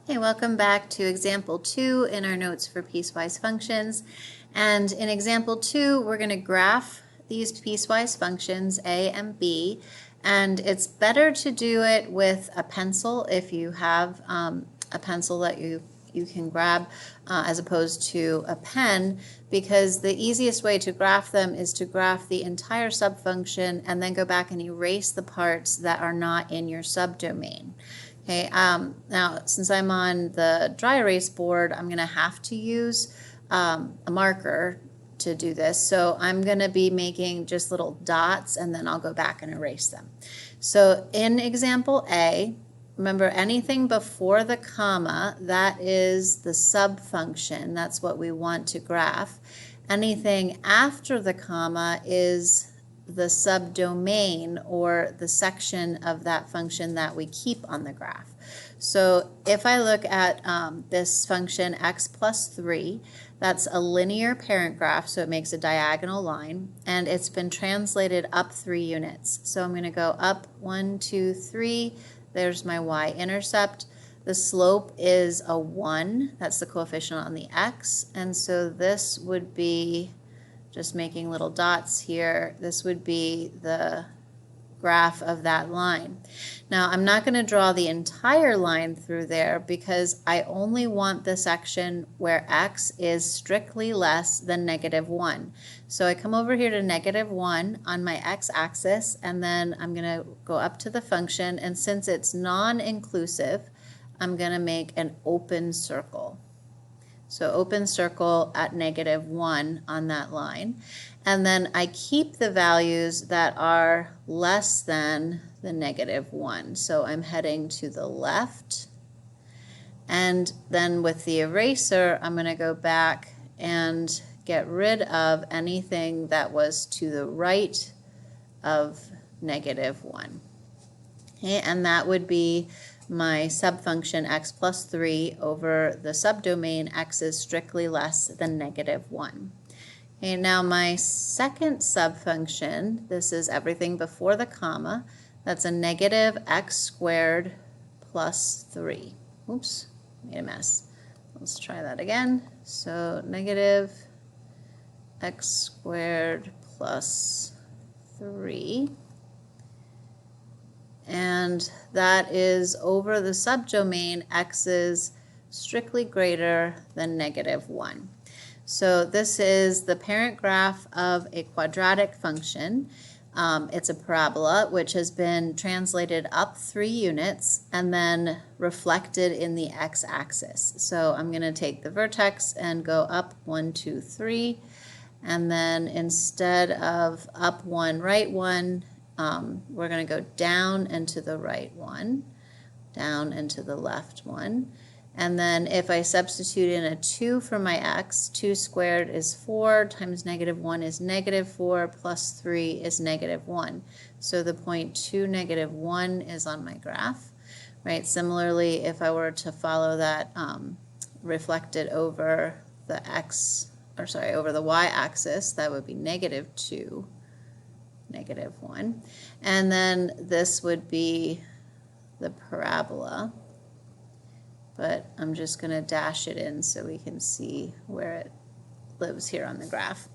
Hey, welcome back to example 2 in our notes for piecewise functions. And in example 2, we're going to graph these piecewise functions a and b. And it's better to do it with a pencil if you have a pencil that you can grab as opposed to a pen, because the easiest way to graph them is to graph the entire subfunction and then go back and erase the parts that are not in your subdomain. Okay, now since I'm on the dry erase board, I'm going to have to use a marker to do this. So I'm going to be making just little dots and then I'll go back and erase them. So in example A, remember anything before the comma, that is the subfunction. That's what we want to graph. Anything after the comma is the subdomain, or the section of that function that we keep on the graph. So if I look at this function x plus 3, that's a linear parent graph, so it makes a diagonal line, and it's been translated up 3 units. So I'm going to go up 1, 2, 3. There's my y-intercept. The slope is a 1. That's the coefficient on the x, and so this would be, just making little dots here, this would be the graph of that line. Now I'm not going to draw the entire line through there because I only want the section where x is strictly less than -1. So I come over here to -1 on my x-axis, and then I'm going to go up to the function, and since it's non-inclusive, I'm going to make an open circle. So open circle at -1 on that line. And then I keep the values that are less than the -1. So I'm heading to the left. And then with the eraser, I'm going to go back and get rid of anything that was to the right of -1. Okay, and that would be my subfunction x plus 3 over the subdomain x is strictly less than -1. Okay, now my second subfunction, this is everything before the comma, that's a negative x squared plus 3. Oops, made a mess. Let's try that again. So negative x squared plus 3. And that is over the subdomain x is strictly greater than -1. So this is the parent graph of a quadratic function. It's a parabola which has been translated up 3 units and then reflected in the x-axis. So I'm going to take the vertex and go up 1, 2, 3, and then instead of up 1, right 1, we're going to go down and to the right 1, down and to the left 1. And then if I substitute in a 2 for my x, 2 squared is 4 times -1 is -4 plus 3 is -1. So the point 2, -1 is on my graph, right? Similarly, if I were to follow that reflected over the over the y-axis, that would be -2. -1, and then this would be the parabola, but I'm just going to dash it in so we can see where it lives here on the graph.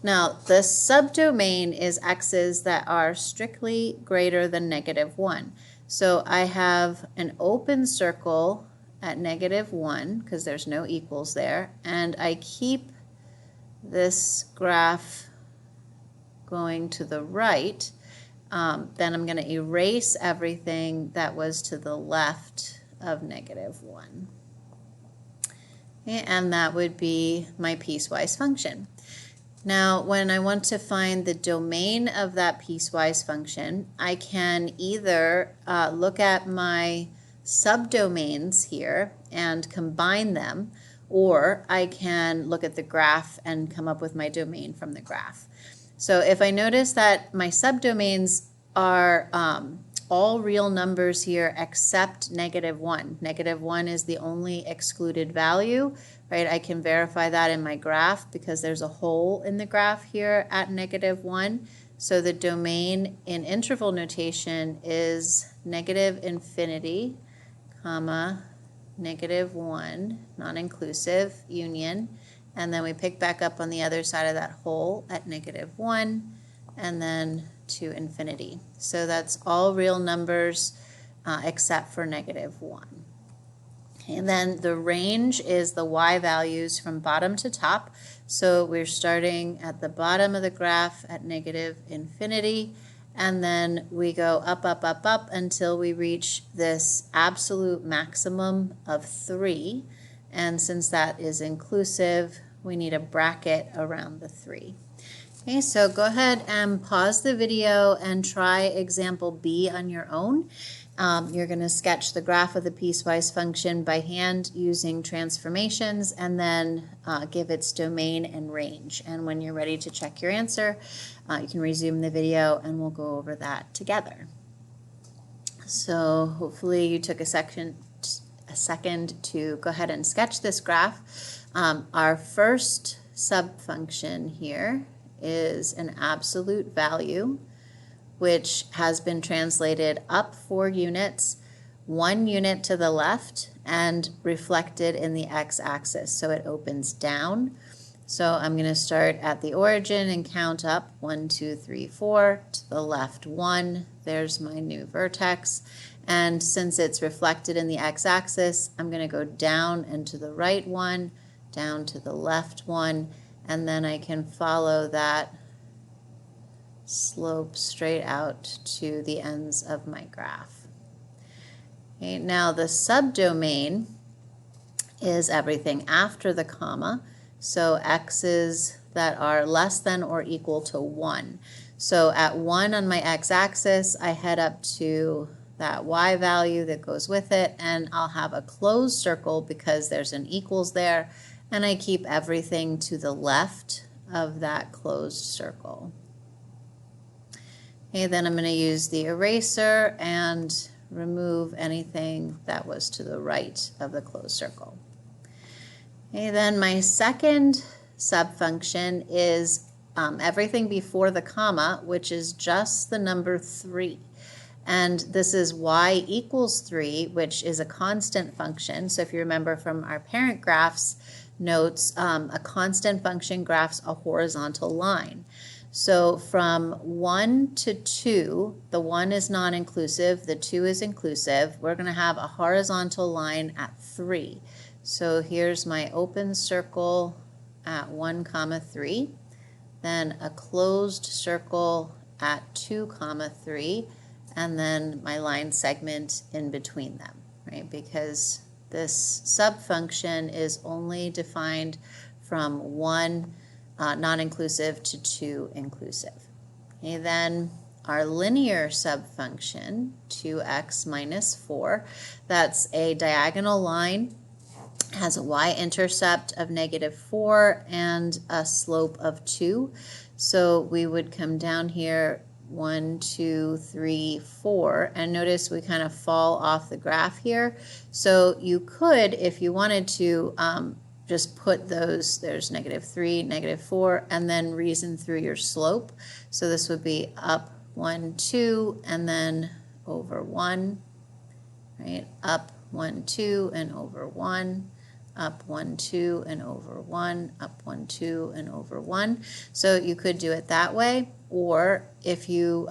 Now the subdomain is x's that are strictly greater than -1. So I have an open circle at -1 because there's no equals there, and I keep this graph going to the right. Then I'm going to erase everything that was to the left of -1. Okay, and that would be my piecewise function. Now when I want to find the domain of that piecewise function, I can either look at my subdomains here and combine them, or I can look at the graph and come up with my domain from the graph. So if I notice that my subdomains are all real numbers here except -1. -1 is the only excluded value, right? I can verify that in my graph because there's a hole in the graph here at -1. So the domain in interval notation is -∞, comma, -1, non-inclusive, union, and then we pick back up on the other side of that hole at -1, and then to infinity. So that's all real numbers except for -1. And then the range is the y values from bottom to top. So we're starting at the bottom of the graph at -infinity, and then we go up, up, up, up until we reach this absolute maximum of 3. And since that is inclusive, we need a bracket around the 3. Okay, so go ahead and pause the video and try example B on your own. You're going to sketch the graph of the piecewise function by hand using transformations, and then give its domain and range. And when you're ready to check your answer, you can resume the video and we'll go over that together. So hopefully you took a second to go ahead and sketch this graph. Our first subfunction here is an absolute value, which has been translated up 4 units, 1 unit to the left, and reflected in the x-axis. So it opens down. So I'm going to start at the origin and count up 1, 2, 3, 4, to the left 1. There's my new vertex. And since it's reflected in the x-axis, I'm going to go down and to the right 1, down to the left 1, and then I can follow that slope straight out to the ends of my graph. Okay, now the subdomain is everything after the comma, so x's that are less than or equal to 1. So at 1 on my x-axis, I head up to that y value that goes with it, and I'll have a closed circle because there's an equals there, and I keep everything to the left of that closed circle. Okay, then I'm going to use the eraser and remove anything that was to the right of the closed circle. Okay, then my second subfunction is everything before the comma, which is just the number 3. And this is y equals 3, which is a constant function. So if you remember from our parent graphs notes, a constant function graphs a horizontal line. So from 1 to 2, the 1 is non-inclusive, the 2 is inclusive. We're going to have a horizontal line at 3. So here's my open circle at 1, 3, then a closed circle at 2, 3, and then my line segment in between them, right? Because this subfunction is only defined from 1 non-inclusive to 2 inclusive. Okay, then our linear subfunction, 2x minus 4, that's a diagonal line, has a y-intercept of -4 and a slope of 2. So we would come down here 1, 2, 3, 4, and notice we kind of fall off the graph here. So you could, if you wanted to, just put those, there's -3, -4, and then reason through your slope. So this would be up 1, 2, and then over 1, right? Up 1, 2, and over 1. Up 1, 2, and over 1, up 1, 2, and over 1. So you could do it that way, or if you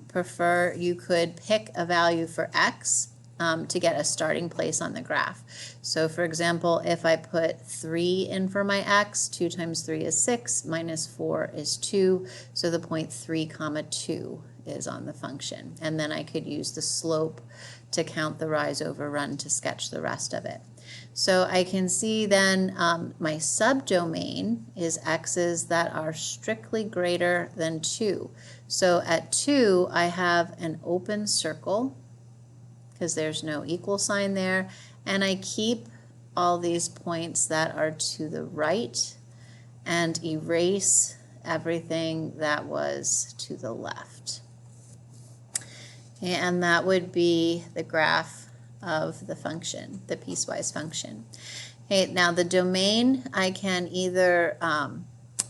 prefer, you could pick a value for x to get a starting place on the graph. So for example, if I put 3 in for my x, 2 times 3 is 6, minus 4 is 2, so the point 3, 2 is on the function. And then I could use the slope to count the rise over run to sketch the rest of it. So I can see then my subdomain is x's that are strictly greater than 2. So at 2, I have an open circle because there's no equal sign there, and I keep all these points that are to the right and erase everything that was to the left. And that would be the graph of the function, the piecewise function. Okay, now the domain, I can either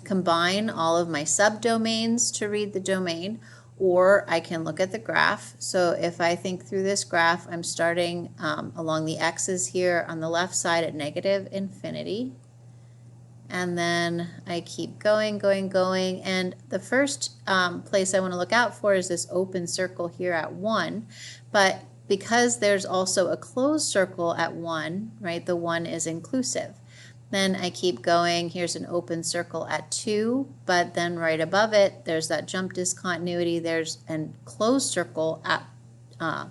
combine all of my subdomains to read the domain, or I can look at the graph. So if I think through this graph, I'm starting along the x's here on the left side at negative infinity. And then I keep going, and the first place I want to look out for is this open circle here at 1, but because there's also a closed circle at 1, right, the 1 is inclusive. Then I keep going, here's an open circle at 2, but then right above it, there's that jump discontinuity, there's a closed circle at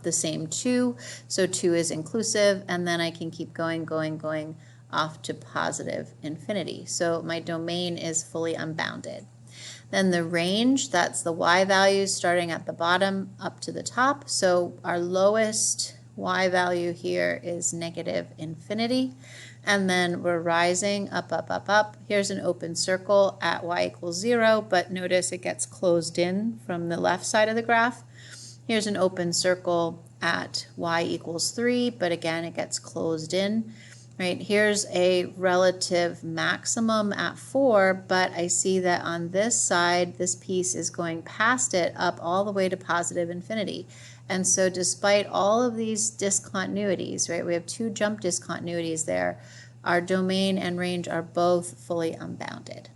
the same 2, so 2 is inclusive, and then I can keep going off to positive infinity. So my domain is fully unbounded. Then the range, that's the y values starting at the bottom up to the top. So our lowest y value here is negative infinity. And then we're rising up. Here's an open circle at y equals 0, but notice it gets closed in from the left side of the graph. Here's an open circle at y equals 3, but again, it gets closed in. Right, here's a relative maximum at 4, but I see that on this side, this piece is going past it up all the way to positive infinity. And so despite all of these discontinuities, right, we have 2 jump discontinuities there, our domain and range are both fully unbounded.